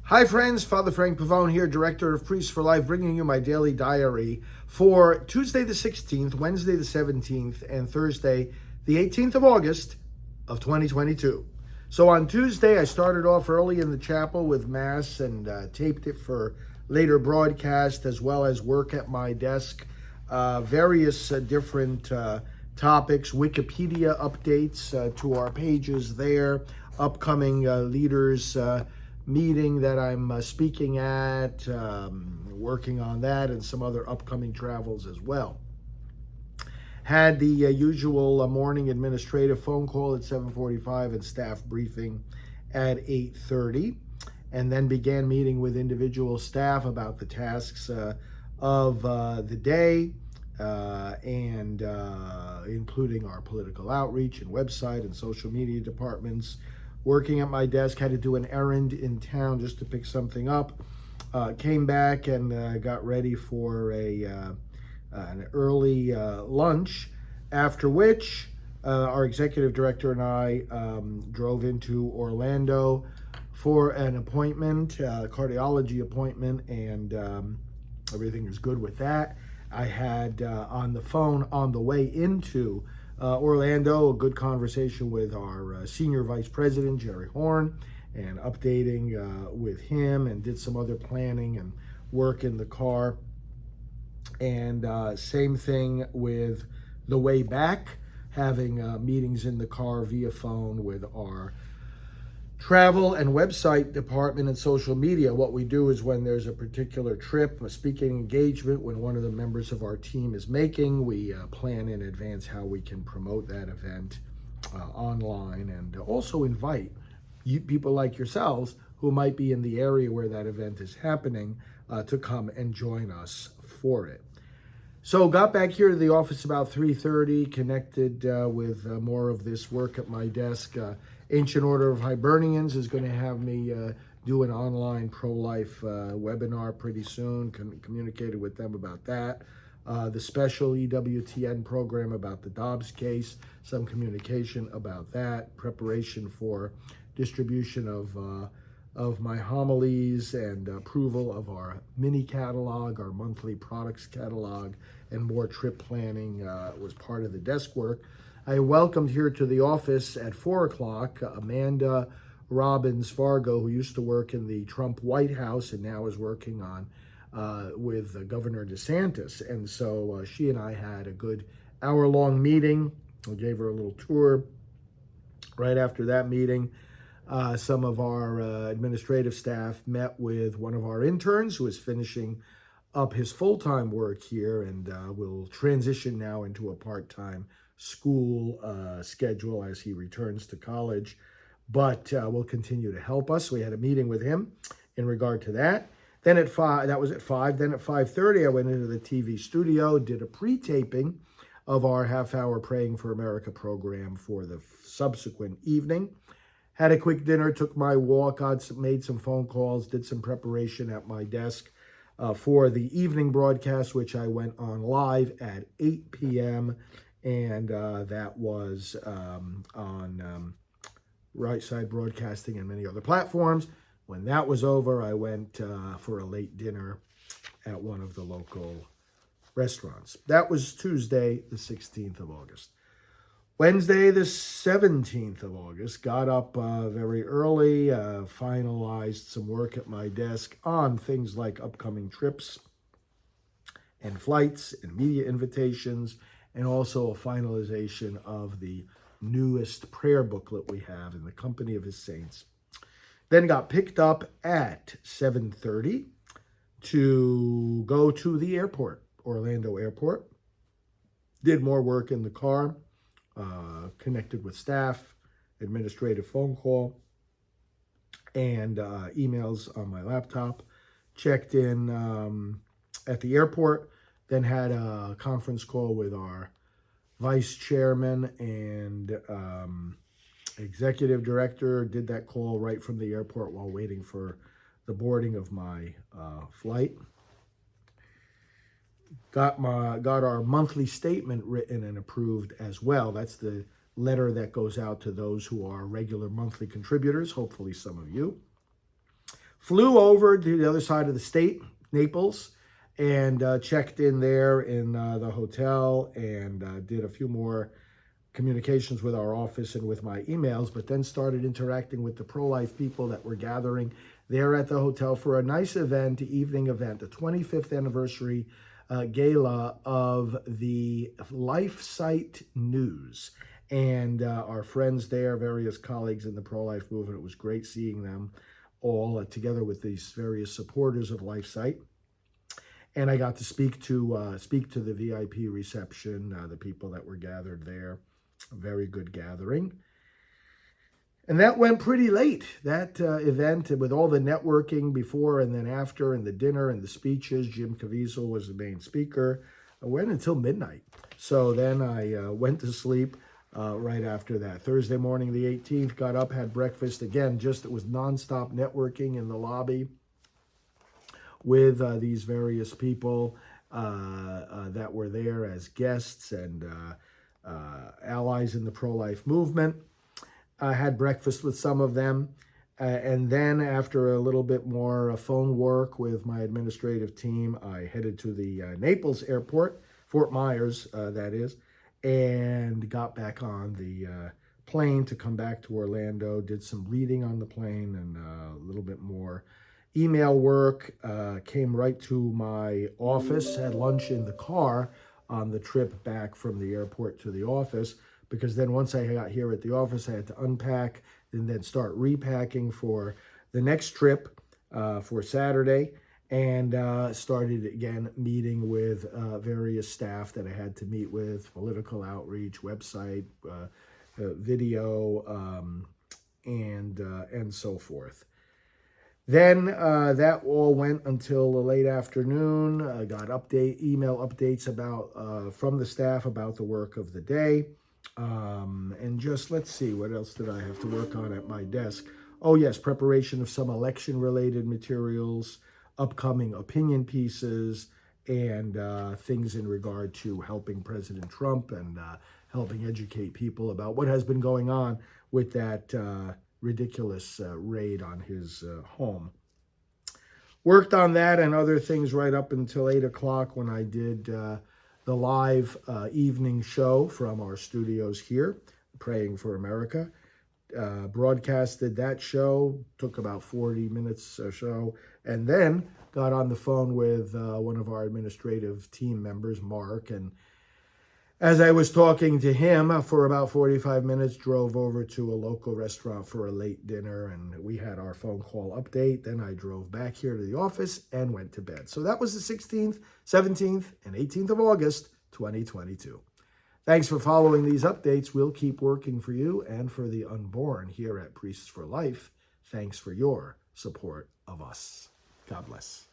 Hi friends, Father Frank Pavone here, Director of Priests for Life, bringing you my daily diary for Tuesday the 16th, Wednesday the 17th, and Thursday the 18th of August of 2022. So on Tuesday, I started off early in the chapel with Mass and taped it for later broadcast, as well as work at my desk, various different topics, Wikipedia updates to our pages there, upcoming leaders meeting that I'm speaking at, working on that, and some other upcoming travels as well. Had the usual morning administrative phone call at 7:45 and staff briefing at 8:30, and then began meeting with individual staff about the tasks of the day, and including our political outreach and website and social media departments. Working at my desk, had to do an errand in town just to pick something up. Came back and got ready for an early lunch, after which our executive director and I drove into Orlando for an appointment, cardiology appointment, and everything was good with that. I had on the phone on the way into Orlando a good conversation with our senior vice president, Jerry Horn, and updating with him, and did some other planning and work in the car. And same thing with the way back, having meetings in the car via phone with our travel and website department and social media. What we do is when there's a particular trip, a speaking engagement, when one of the members of our team is making, we plan in advance how we can promote that event online, and also invite people like yourselves who might be in the area where that event is happening to come and join us for it. So got back here to the office about 3:30, connected with more of this work at my desk. Ancient Order of Hibernians is going to have me do an online pro-life webinar pretty soon. Communicated with them about that. The special EWTN program about the Dobbs case, some communication about that. Preparation for distribution of my homilies and approval of our mini catalog, our monthly products catalog, and more trip planning was part of the desk work. I welcomed here to the office at 4 o'clock Amanda Robbins Fargo, who used to work in the Trump White House and now is working on with Governor DeSantis. And so she and I had a good hour-long meeting. I gave her a little tour. Right after that meeting, some of our administrative staff met with one of our interns who is finishing up his full-time work here and will transition now into a part-time school schedule as he returns to college, but will continue to help us. So we had a meeting with him in regard to that. Then at 5, that was at 5. Then at 5:30, I went into the TV studio, did a pre-taping of our half-hour Praying for America program for the subsequent evening. Had a quick dinner, took my walk, made some phone calls, did some preparation at my desk for the evening broadcast, which I went on live at 8 p.m., and that was on Right Side Broadcasting and many other platforms. When that was over, I went for a late dinner at one of the local restaurants. That was Tuesday, the 16th of August. Wednesday, the 17th of August, got up very early, finalized some work at my desk on things like upcoming trips and flights and media invitations, and also a finalization of the newest prayer booklet we have in the Company of His Saints. Then got picked up at 7:30 to go to the airport, Orlando Airport. Did more work in the car, connected with staff, administrative phone call, and emails on my laptop. Checked in at the airport, then had a conference call with our vice chairman and executive director. Did that call right from the airport while waiting for the boarding of my flight. Got our monthly statement written and approved as well. That's the letter that goes out to those who are regular monthly contributors, hopefully some of you. Flew over to the other side of the state, Naples, and checked in there in the hotel and did a few more communications with our office and with my emails, but then started interacting with the pro-life people that were gathering there at the hotel for a nice event, evening event, the 25th anniversary gala of the LifeSite News. And our friends there, various colleagues in the pro-life movement, it was great seeing them all together with these various supporters of LifeSite. And I got to speak to the VIP reception, the people that were gathered there. A very good gathering. And that went pretty late, that event, with all the networking before and then after, and the dinner and the speeches. Jim Caviezel was the main speaker. I went until midnight. So then I went to sleep right after that. Thursday morning, the 18th, got up, had breakfast. Again, it was nonstop networking in the lobby with these various people that were there as guests and allies in the pro-life movement. I had breakfast with some of them. And then after a little bit more phone work with my administrative team, I headed to the Naples airport, Fort Myers, that is, and got back on the plane to come back to Orlando, did some reading on the plane and a little bit more email work, came right to my office, had lunch in the car on the trip back from the airport to the office, because then once I got here at the office, I had to unpack and then start repacking for the next trip for Saturday, and started again meeting with various staff that I had to meet with, political outreach, website, video, and so forth. Then that all went until the late afternoon. I got email updates about from the staff about the work of the day. And just, let's see, what else did I have to work on at my desk? Oh yes, preparation of some election-related materials, upcoming opinion pieces, and things in regard to helping President Trump and helping educate people about what has been going on with that ridiculous raid on his home. Worked on that and other things right up until 8 o'clock when I did the live evening show from our studios here, Praying for America. Broadcasted that show, took about 40 minutes or so, and then got on the phone with one of our administrative team members, Mark, and as I was talking to him for about 45 minutes, drove over to a local restaurant for a late dinner, and we had our phone call update. Then I drove back here to the office and went to bed. So that was the 16th, 17th, and 18th of August, 2022. Thanks for following these updates. We'll keep working for you and for the unborn here at Priests for Life. Thanks for your support of us. God bless.